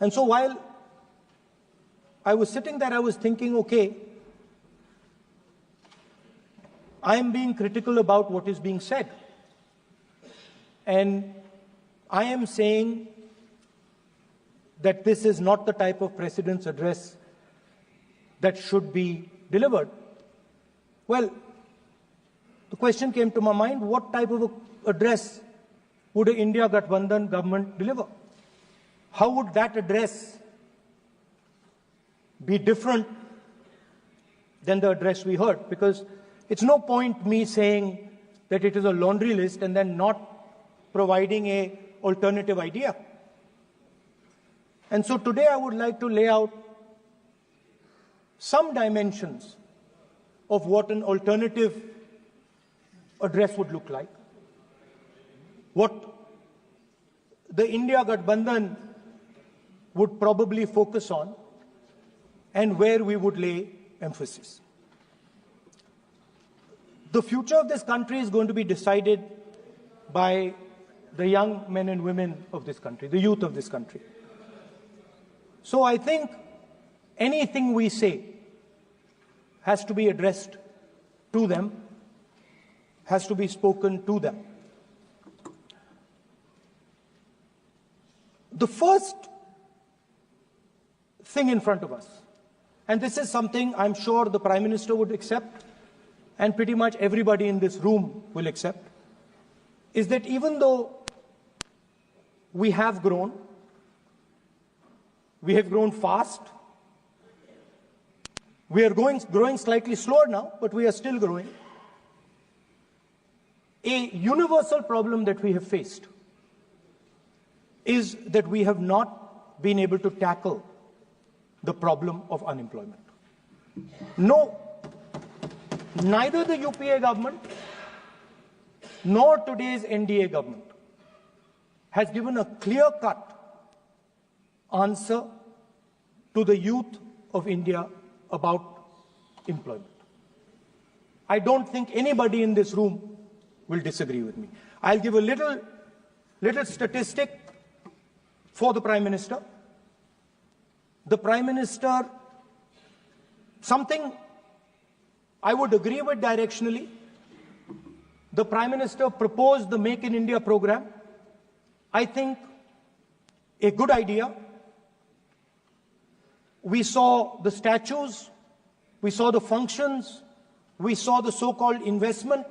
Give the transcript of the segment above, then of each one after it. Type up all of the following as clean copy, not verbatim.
And so while I was sitting there, I was thinking, okay, I am being critical about what is being said. And I am saying that this is not the type of President's address that should be delivered. Well, the question came to my mind, what type of address would an India Gathbandhan government deliver? How would that address be different than the address we heard? Because it's no point me saying that it is a laundry list and then not providing an alternative idea. And so today I would like to lay out some dimensions of what an alternative address would look like, what the India Gathbandhan would probably focus on, and where we would lay emphasis. The future of this country is going to be decided by the young men and women of this country, the youth of this country. So I think anything we say has to be addressed to them, has to be spoken to them. The first thing in front of us, and this is something I'm sure the Prime Minister would accept, and pretty much everybody in this room will accept, is that even though we have grown fast, we are growing slightly slower now, but we are still growing. A universal problem that we have faced is that we have not been able to tackle the problem of unemployment. No, neither the UPA government nor today's NDA government has given a clear-cut answer to the youth of India about employment. I don't think anybody in this room will disagree with me. I'll give a little statistic for the Prime Minister. The Prime Minister, something I would agree with directionally. The Prime Minister proposed the Make in India program. I think a good idea. We saw the statues, we saw the functions, we saw the so-called investment,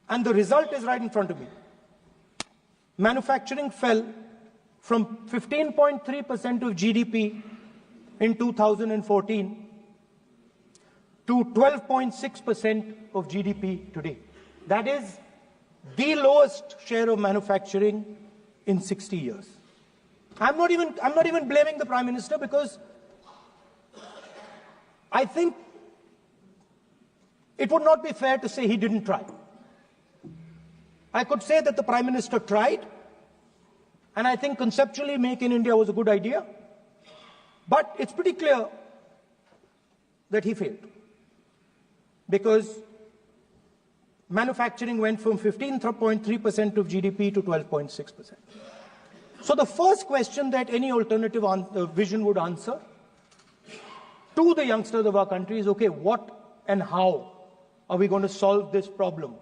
and the result is right in front of me. Manufacturing fell from 15.3% of GDP in 2014 to 12.6% of GDP today. That is the lowest share of manufacturing in 60 years. I'm not even blaming the Prime Minister, because I think it would not be fair to say he didn't try. I could say that the Prime Minister tried, and I think conceptually Make in India was a good idea, but it's pretty clear that he failed, because manufacturing went from 15.3% of GDP to 12.6%. So the first question that any alternative vision would answer to the youngsters of our country is, okay, what and how are we going to solve this problem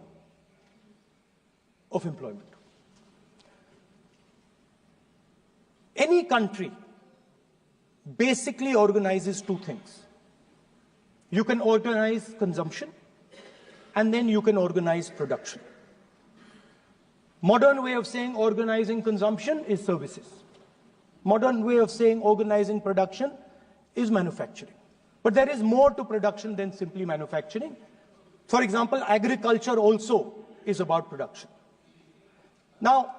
of employment? Any country basically organizes two things. You can organize consumption, and then you can organize production. Modern way of saying organizing consumption is services. Modern way of saying organizing production is manufacturing. But there is more to production than simply manufacturing. For example, agriculture also is about production. Now,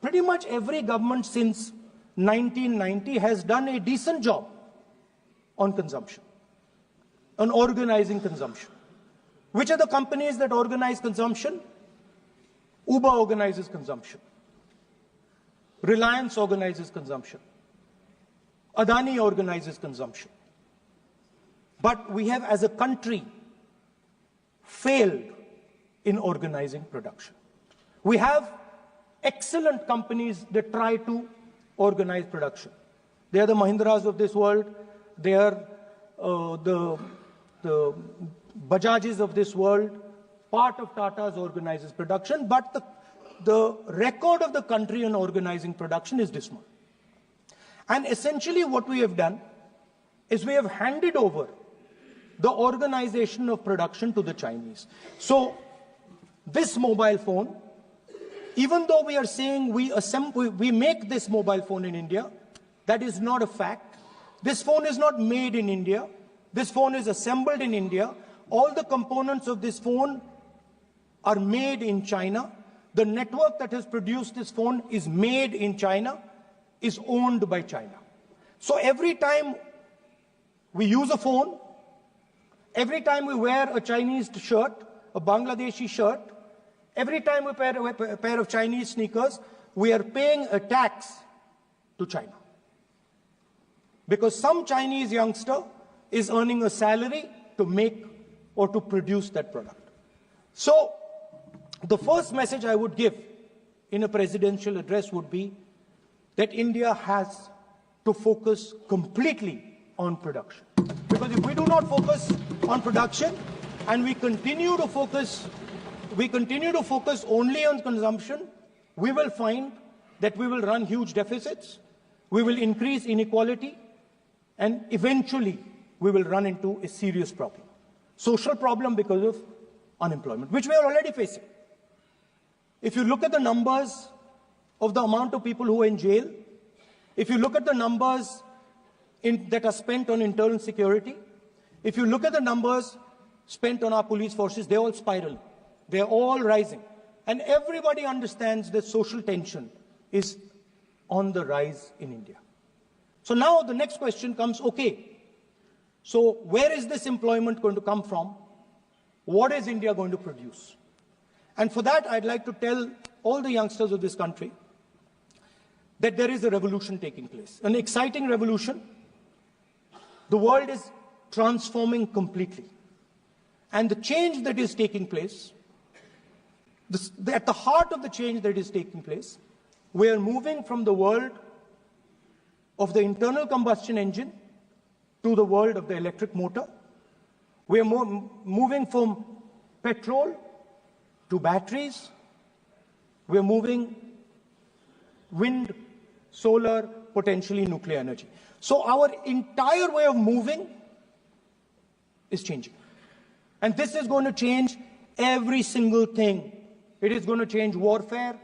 pretty much every government since 1990 has done a decent job on consumption, on organizing consumption. Which are the companies that organize consumption? Uber organizes consumption. Reliance organizes consumption. Adani organizes consumption. But we have, as a country, failed in organizing production. We have excellent companies that try to organized production. They are the Mahindras of this world. They are the Bajajs of this world. Part of Tata's organizes production, but the record of the country on organizing production is dismal. And essentially what we have done is we have handed over the organization of production to the Chinese. So this mobile phone, even though we are saying we make this mobile phone in India, that is not a fact. This phone is not made in India. This phone is assembled in India. All the components of this phone are made in China. The network that has produced this phone is made in China, is owned by China. So every time we use a phone, every time we wear a Chinese shirt, a Bangladeshi shirt, every time we wear a pair of Chinese sneakers, we are paying a tax to China. Because some Chinese youngster is earning a salary to make or to produce that product. So the first message I would give in a presidential address would be that India has to focus completely on production. Because if we do not focus on production and we continue to focus only on consumption, we will find that we will run huge deficits, we will increase inequality, and eventually we will run into a serious problem. Social problem because of unemployment, which we are already facing. If you look at the numbers of the amount of people who are in jail, if you look at the numbers that are spent on internal security, if you look at the numbers spent on our police forces, they're all spiraling. They're all rising. And everybody understands that social tension is on the rise in India. So now the next question comes, okay, so where is this employment going to come from? What is India going to produce? And for that, I'd like to tell all the youngsters of this country that there is a revolution taking place, an exciting revolution. The world is transforming completely. And the change that is taking place, at the heart of the change that is taking place, we are moving from the world of the internal combustion engine to the world of the electric motor. We are moving from petrol to batteries. We are moving wind, solar, potentially nuclear energy. So our entire way of moving is changing. And this is going to change every single thing. It is going to change warfare.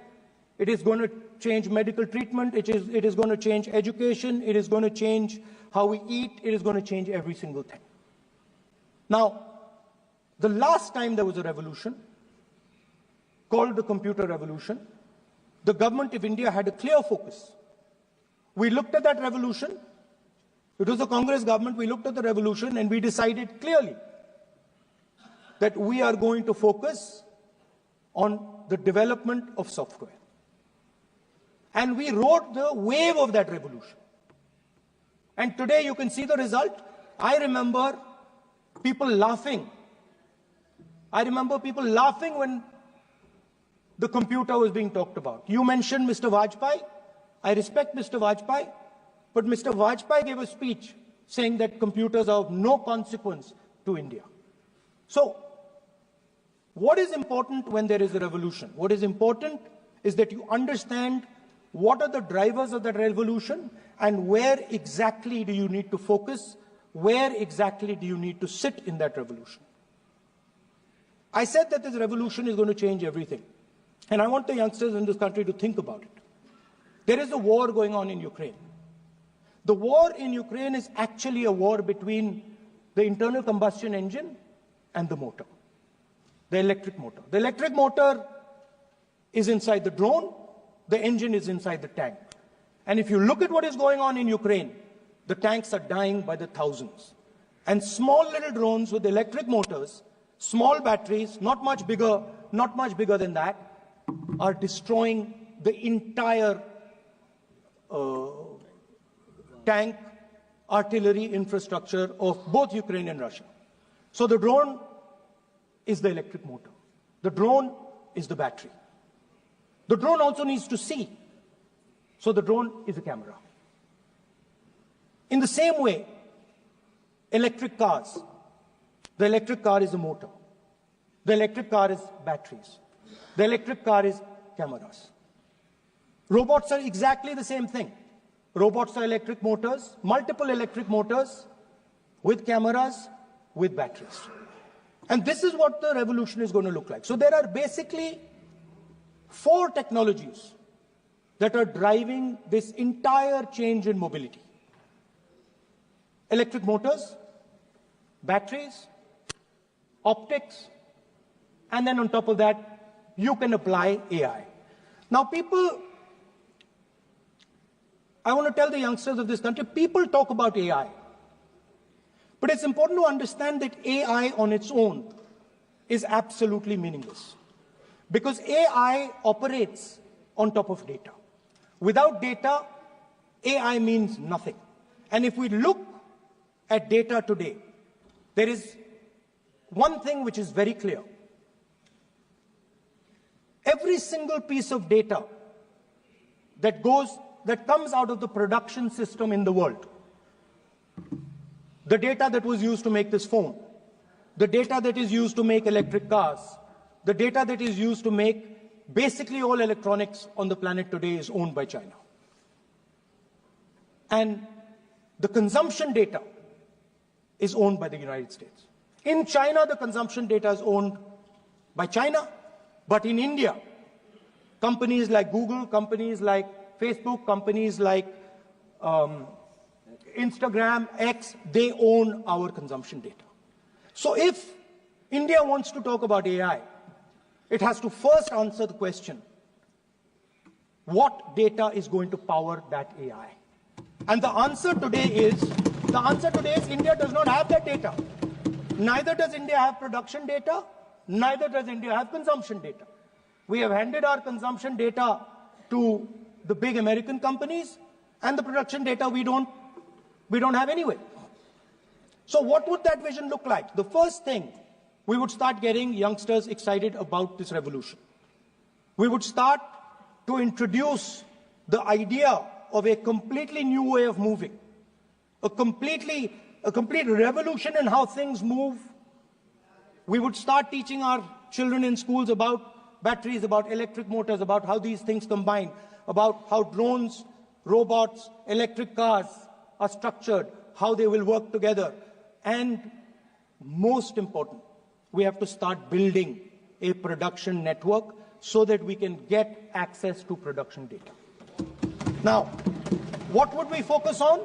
It is going to change medical treatment. It is going to change education. It is going to change how we eat. It is going to change every single thing. Now, the last time there was a revolution, called the computer revolution, the government of India had a clear focus. We looked at that revolution. It was the Congress government. We looked at the revolution and we decided clearly that we are going to focus on the development of software. And we rode the wave of that revolution. And today you can see the result. I remember people laughing. I remember people laughing when the computer was being talked about. You mentioned Mr. Vajpayee. I respect Mr. Vajpayee, but Mr. Vajpayee gave a speech saying that computers are of no consequence to India. So, what is important when there is a revolution? What is important is that you understand what are the drivers of that revolution and where exactly do you need to focus, where exactly do you need to sit in that revolution. I said that this revolution is going to change everything. And I want the youngsters in this country to think about it. There is a war going on in Ukraine. The war in Ukraine is actually a war between the internal combustion engine and the motor, the electric motor. The electric motor is inside the drone, the engine is inside the tank. And if you look at what is going on in Ukraine, the tanks are dying by the thousands. And small little drones with electric motors, small batteries, not much bigger than that, are destroying the entire tank artillery infrastructure of both Ukraine and Russia. So the drone is the electric motor. The drone is the battery. The drone also needs to see. So the drone is a camera. In the same way, electric cars. The electric car is a motor. The electric car is batteries. The electric car is cameras. Robots are exactly the same thing. Robots are electric motors, multiple electric motors with cameras, with batteries. And this is what the revolution is going to look like. So there are basically 4 technologies that are driving this entire change in mobility. Electric motors, batteries, optics, and then on top of that, you can apply AI. Now I want to tell the youngsters of this country, people talk about AI. But it's important to understand that AI on its own is absolutely meaningless. Because AI operates on top of data. Without data, AI means nothing. And if we look at data today, there is one thing which is very clear. Every single piece of data that comes out of the production system in the world, the data that was used to make this phone, the data that is used to make electric cars, the data that is used to make basically all electronics on the planet today is owned by China. And the consumption data is owned by the United States. In China, the consumption data is owned by China, but in India, companies like Google, companies like Facebook, companies like Instagram, X, they own our consumption data. So if India wants to talk about AI, it has to first answer the question, what data is going to power that AI? And the answer today is India does not have that data. Neither does India have production data, neither does India have consumption data. We have handed our consumption data to the big American companies, and the production data we don't have anyway. So what would that vision look like? The first thing, we would start getting youngsters excited about this revolution. We would start to introduce the idea of a completely new way of moving, a complete revolution in how things move. We would start teaching our children in schools about batteries, about electric motors, about how these things combine, about how drones, robots, electric cars are structured, how they will work together. And most important, we have to start building a production network so that we can get access to production data. Now, what would we focus on?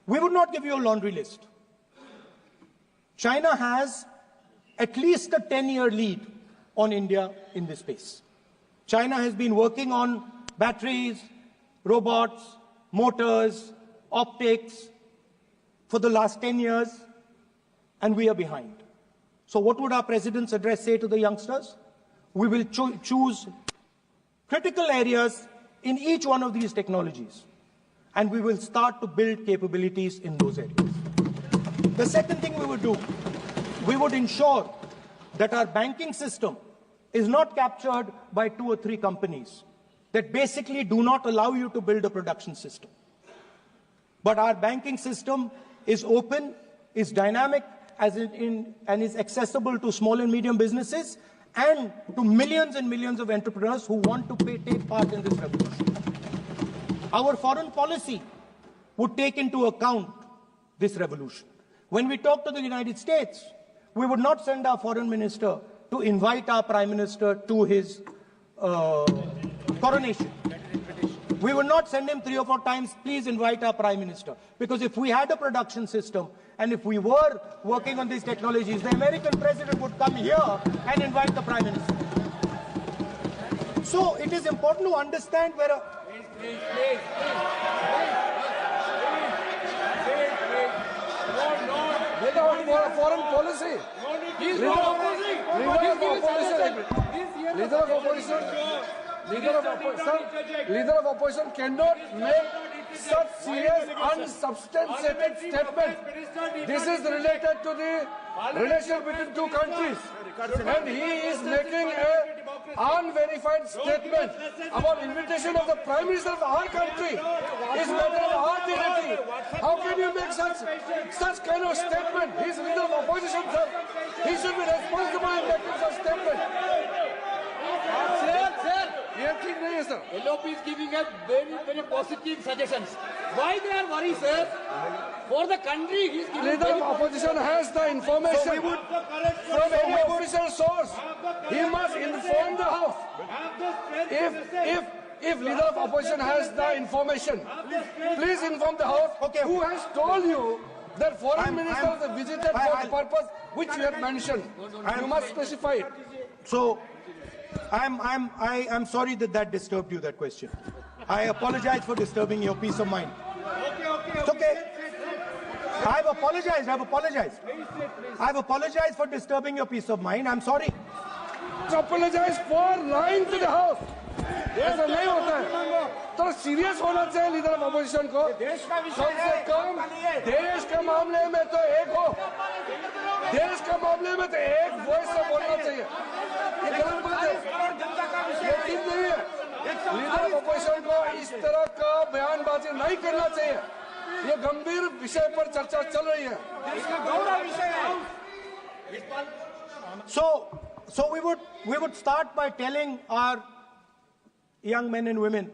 We would not give you a laundry list. China has at least a 10-year lead on India in this space. China has been working on batteries, robots, motors, optics for the last 10 years, and we are behind. So what would our president's address say to the youngsters? We will choose critical areas in each one of these technologies, and we will start to build capabilities in those areas. The second thing we would do, we would ensure that our banking system is not captured by 2 or 3 companies that basically do not allow you to build a production system. But our banking system is open, is dynamic, and is accessible to small and medium businesses and to millions and millions of entrepreneurs who want to take part in this revolution. Our foreign policy would take into account this revolution. When we talk to the United States, we would not send our foreign minister to invite our prime minister to his coronation. We would not send him 3 or 4 times, please invite our prime minister. Because if we had a production system and if we were working on these technologies, the American president would come here and invite the prime minister. So it is important to understand where Please. Foreign policy. Leader of opposition cannot make such serious unsubstantiated statements. This is related to the relation between 2 countries. And he is making an unverified statement about invitation of the Prime Minister of our country. Is matter of our dignity. How can you make such kind of statement? He is leader of opposition, sir. He should be responsible in making such statement. Sir. LOP is giving us very positive suggestions. Why they are worried, sir? For the country, he is giving. Leader of opposition has the information from any official source. He must inform the House. If leader of opposition has the information, please inform the House. Okay. Who has told you that foreign ministers visited for the purpose which you have mentioned? You must specify it. So, I'm sorry that disturbed you, that question. I apologize for disturbing your peace of mind. It's okay. I've apologized. I've apologized for disturbing your peace of mind. I'm sorry. Apologize for lying to the House. ऐसा नहीं होता है. तो serious होना चाहिए leader of opposition को. कम से कम देश के मामले में तो एक हो. देश के मामले में तो एक वॉइस से बोलना चाहिए. ये गलत बात है. ये ठीक नहीं है. लीडर ऑफ अपोजिशन को इस तरह का बयानबाजी नहीं करना चाहिए. ये गंभीर विषय पर चर्चा चल रही है. So we would start by telling our young men and women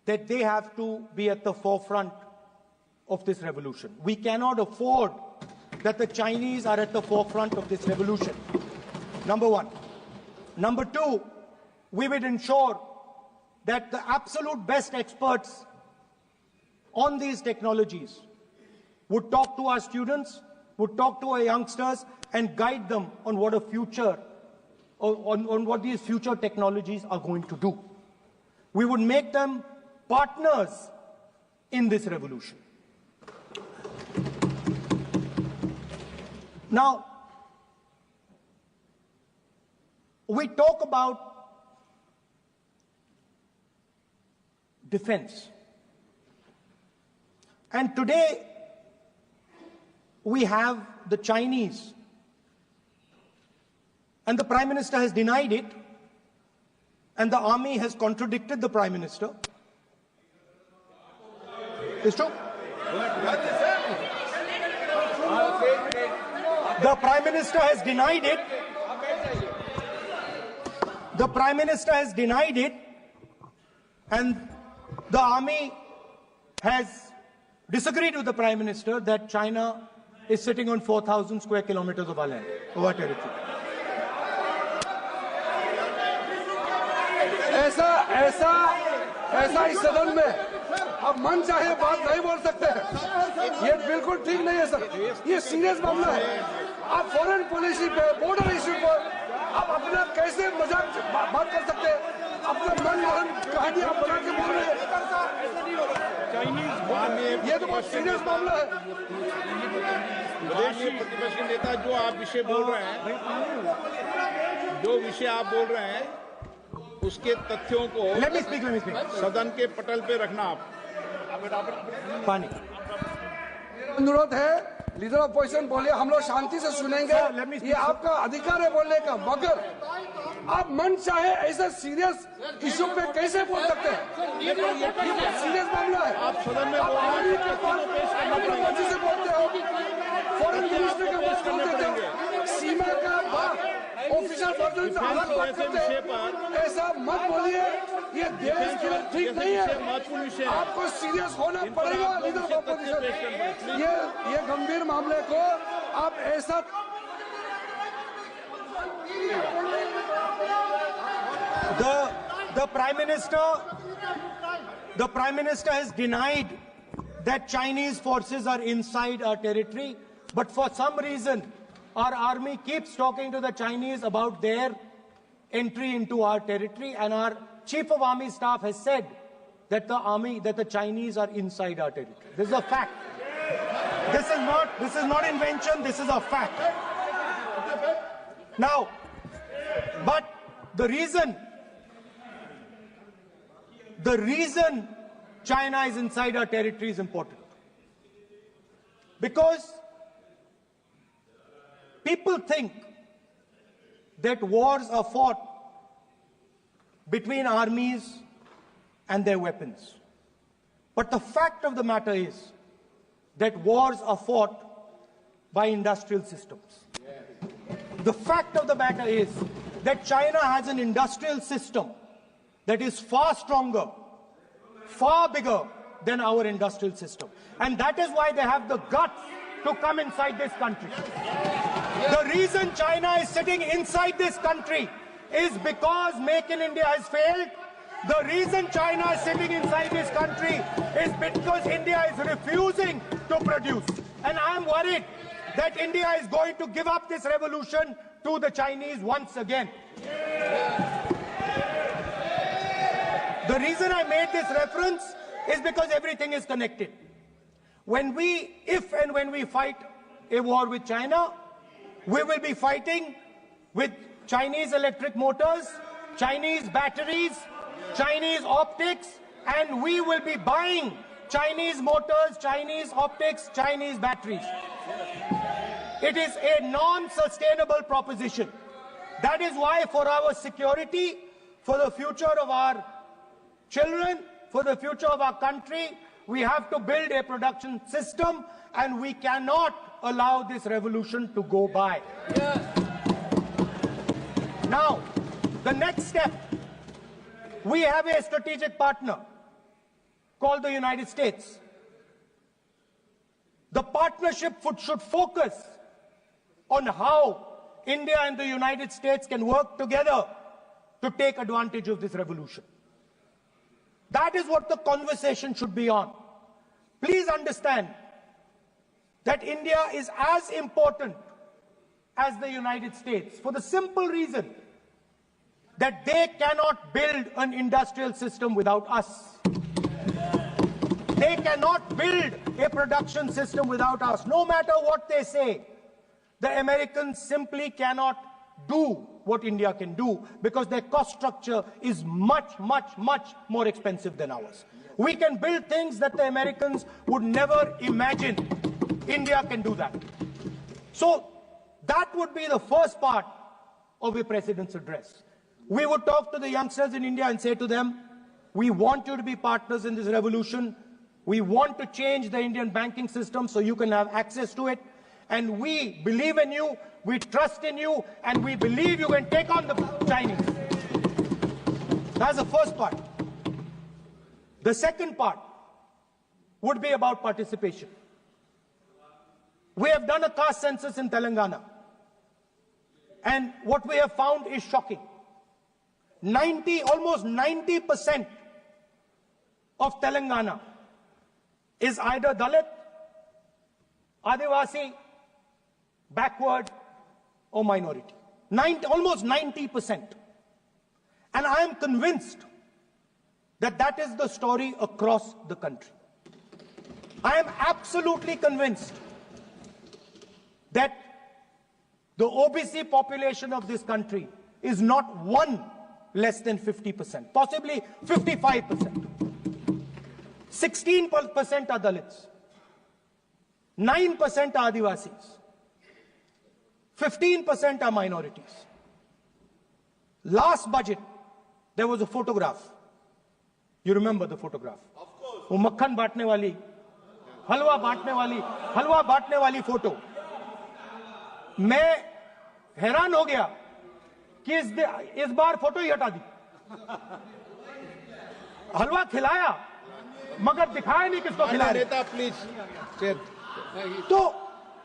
that they have to be at the forefront of this revolution. We cannot afford that the Chinese are at the forefront of this revolution. Number one. Number two, we would ensure that the absolute best experts on these technologies would talk to our students, would talk to our youngsters, and guide them on what a future, on what these future technologies are going to do. We would make them partners in this revolution. Now, we talk about defense. And today, we have the Chinese. And the Prime Minister has denied it. And the army has contradicted the Prime Minister. It's true. The Prime Minister has denied it. The Prime Minister has denied it. And the army has disagreed with the Prime Minister that China is sitting on 4,000 square kilometers of our land, of our territory. ऐसा इस सदन में अब मन चाहे बात नहीं बोल सकते हैं. ये बिल्कुल ठीक नहीं है सर. ये सीरियस मामला है. आप फॉरेन पॉलिसी पे, बॉर्डर इश्यू पर आप अपना कैसे मजाक बात कर सकते हैं? अपना मन कहानी आप बना के बोल रहे हैं. ये तो बहुत सीरियस मामला है. विदेशी प्रतिपक्ष के नेता जो आप विषय बोल रहे हैं, जो विषय आप बोल रहे हैं, उसके तथ्यों को Let me speak. सदन के पटल पे रखना. आप पानी. अनुरोध है लीडर ऑफ अपोजिशन बोलिए, हम लोग शांति से सुनेंगे. ये आपका अधिकार है बोलने का, मगर आप मन चाहे ऐसा सीरियस इशू पे कैसे बोल सकते हैं? ये सीरियस मामला है. आप सदन में बोल रहे हैं, से बोलते हो, फॉरेन मिनिस्टर का बात करते हो, सीमा का बात ऑफिशियल वर्जन से अलग बात करते हैं. ऐसा मत बोलिए. ये देश के लिए ठीक नहीं है. आपको सीरियस होना पड़ेगा लीडर ऑफ अपोजिशन. ये गंभीर मामले को आप ऐसा The Prime Minister has denied that Chinese forces are inside our territory, but for some reason, our army keeps talking to the Chinese about their entry into our territory, and our Chief of Army Staff has said that the Chinese are inside our territory. This is a fact. This is not invention, this is a fact. Now, but the reason China is inside our territory is important. Because people think that wars are fought between armies and their weapons. But the fact of the matter is that wars are fought by industrial systems. The fact of the matter is that China has an industrial system that is far stronger, far bigger than our industrial system. And that is why they have the guts to come inside this country. The reason China is sitting inside this country is because Make in India has failed. The reason China is sitting inside this country is because India is refusing to produce. And I am worried that India is going to give up this revolution to the Chinese once again. The reason I made this reference is because everything is connected. If and when we fight a war with China, we will be fighting with Chinese electric motors, Chinese batteries, Chinese optics, and we will be buying Chinese motors, Chinese optics, Chinese batteries. It is a non-sustainable proposition. That is why for our security, for the future of our children, for the future of our country, we have to build a production system, and we cannot allow this revolution to go by. Now, the next step, we have a strategic partner called the United States. The partnership should focus on how India and the United States can work together to take advantage of this revolution. That is what the conversation should be on. Please understand that India is as important as the United States for the simple reason that they cannot build an industrial system without us. They cannot build a production system without us. No matter what they say, the Americans simply cannot do what India can do because their cost structure is much, much, much more expensive than ours. We can build things that the Americans would never imagine. India can do that. So that would be the first part of a president's address. We would talk to the youngsters in India and say to them, we want you to be partners in this revolution. We want to change the Indian banking system so you can have access to it. And we believe in you, we trust in you, and we believe you can take on the Chinese. That's the first part. The second part would be about participation. We have done a caste census in Telangana. And what we have found is shocking. Almost 90% of Telangana is either Dalit, Adivasi, backward, or minority. Almost 90%. And I am convinced that that is the story across the country. I am absolutely convinced that the OBC population of this country is not one less than 50%, possibly 55%. 16% are Dalits, 9% are Adivasis, 15% are minorities. Last budget, there was a photograph. You remember the photograph? Of course. वो मक्खन बांटने वाली, हलवा बांटने वाली photo. मैं हैरान हो गया कि इस बार फोटो ही हटा दी. हलवा खिलाया मगर दिखाया नहीं किसको खिला रहे. Please.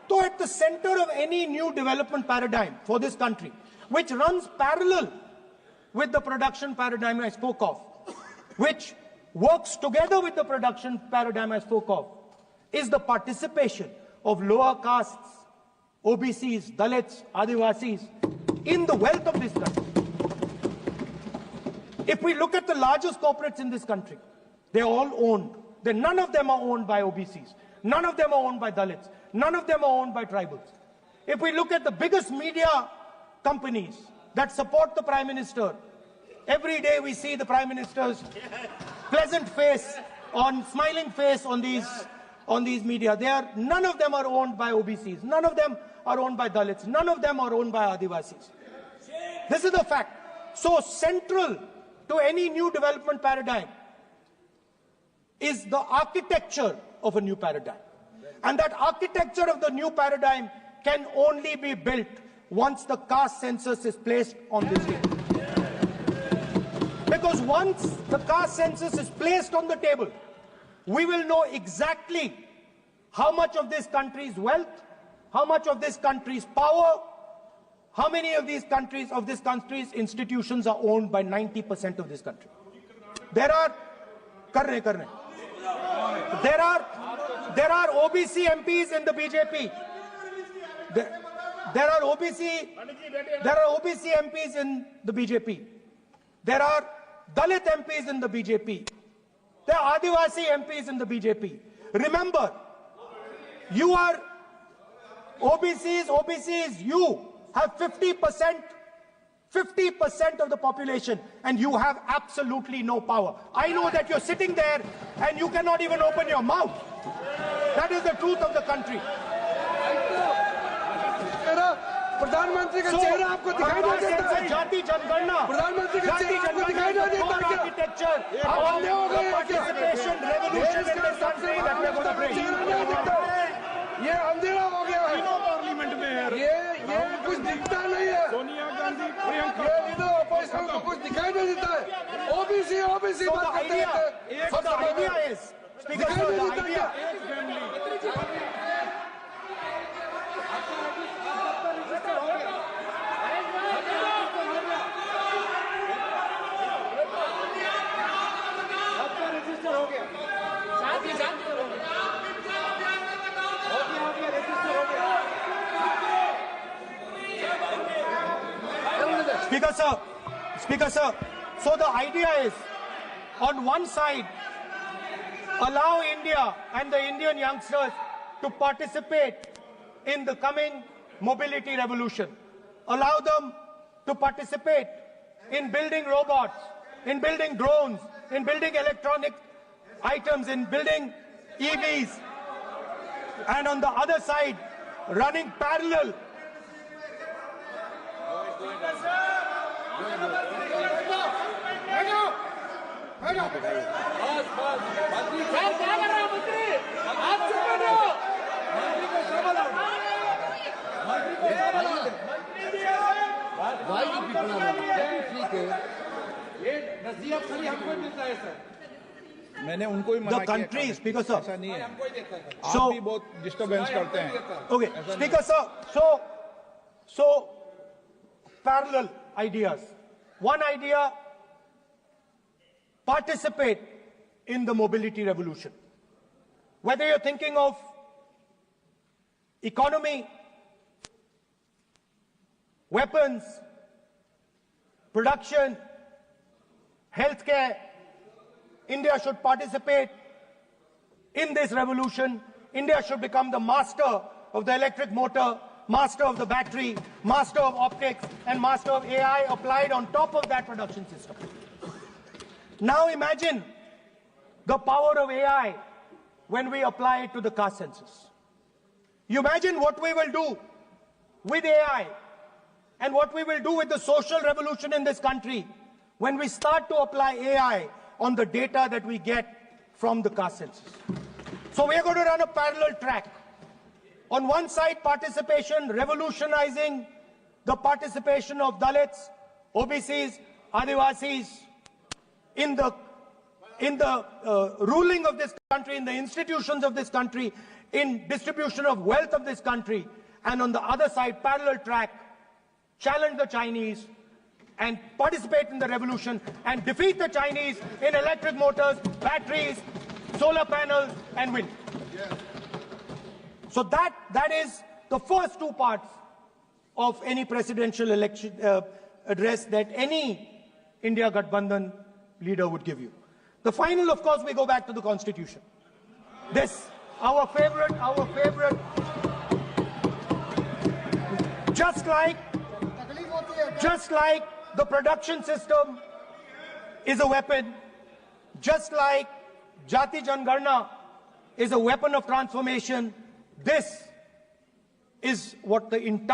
So at the center of any new development paradigm for this country, which runs parallel with the production paradigm I spoke of, which works together with the production paradigm I spoke of, is the participation of lower castes, OBCs, Dalits, Adivasis, in the wealth of this country. If we look at the largest corporates in this country, they're all owned. None of them are owned by OBCs. None of them are owned by Dalits. None of them are owned by tribals. If we look at the biggest media companies that support the Prime Minister, every day we see the Prime Minister's pleasant face, smiling face on these media. None of them are owned by OBCs. None of them are owned by Dalits. None of them are owned by Adivasis. This is the fact. So central to any new development paradigm is the architecture of a new paradigm. And that architecture of the new paradigm can only be built once the caste census is placed on this table. Because once the caste census is placed on the table, we will know exactly how much of this country's wealth, how much of this country's power, how many of this country's institutions are owned by 90% of this country. There are OBC MPs in the BJP. There are OBC MPs in the BJP. There are Dalit MPs in the BJP. There are Adivasi MPs in the BJP. Remember, you are OBCs, you have 50% of the population, and you have absolutely no power. I know that you're sitting there and you cannot even open your mouth. That is the truth of the country. प्रधानमंत्री का चेहरा आपको दिखाई नहीं देता है। जाति जनगणना, प्रधानमंत्री का चेहरा आपको दिखाई नहीं देता है। आर्किटेक्चर, अंधे हो गए, participation, revolution in this country that we are going to bring. ये अंधेरा हो गया है। पार्लियामेंट में ये कुछ दिखता नहीं है। सोनिया गांधी, प्रियंका, ये लीडर ऑपोजिशन को कुछ दिखाई नहीं देता है। ओबीसी बात करते हैं। So the idea is, Speaker sir, the idea. Speaker sir, so the idea is, on one side, allow India and the Indian youngsters to participate in the coming mobility revolution. Allow them to participate in building robots, in building drones, in building electronic items, in building EVs. And on the other side, running parallel. मैंने उनको ही मना The country, Speaker sir. ऐसा नहीं है। So, आप भी बहुत disturbance करते हैं। Okay, Speaker sir. So parallel ideas. One idea: participate in the mobility revolution. Whether you're thinking of economy, weapons, production, healthcare, India should participate in this revolution. India should become the master of the electric motor, master of the battery, master of optics, and master of AI applied on top of that production system. Now imagine the power of AI when we apply it to the caste census. You imagine what we will do with AI and what we will do with the social revolution in this country when we start to apply AI on the data that we get from the caste census. So we are going to run a parallel track. On one side, participation, revolutionizing the participation of Dalits, OBCs, Adivasis in the ruling of this country, in the institutions of this country, in distribution of wealth of this country. And on the other side, parallel track, challenge the Chinese and participate in the revolution and defeat the Chinese in electric motors, batteries, solar panels, and wind. So that is the first two parts of any presidential election address that any India Gathbandhan leader would give you. The final, of course, we go back to the Constitution. This, our favorite, just like the production system is a weapon, just like Jati Jangarna is a weapon of transformation, this is what the entire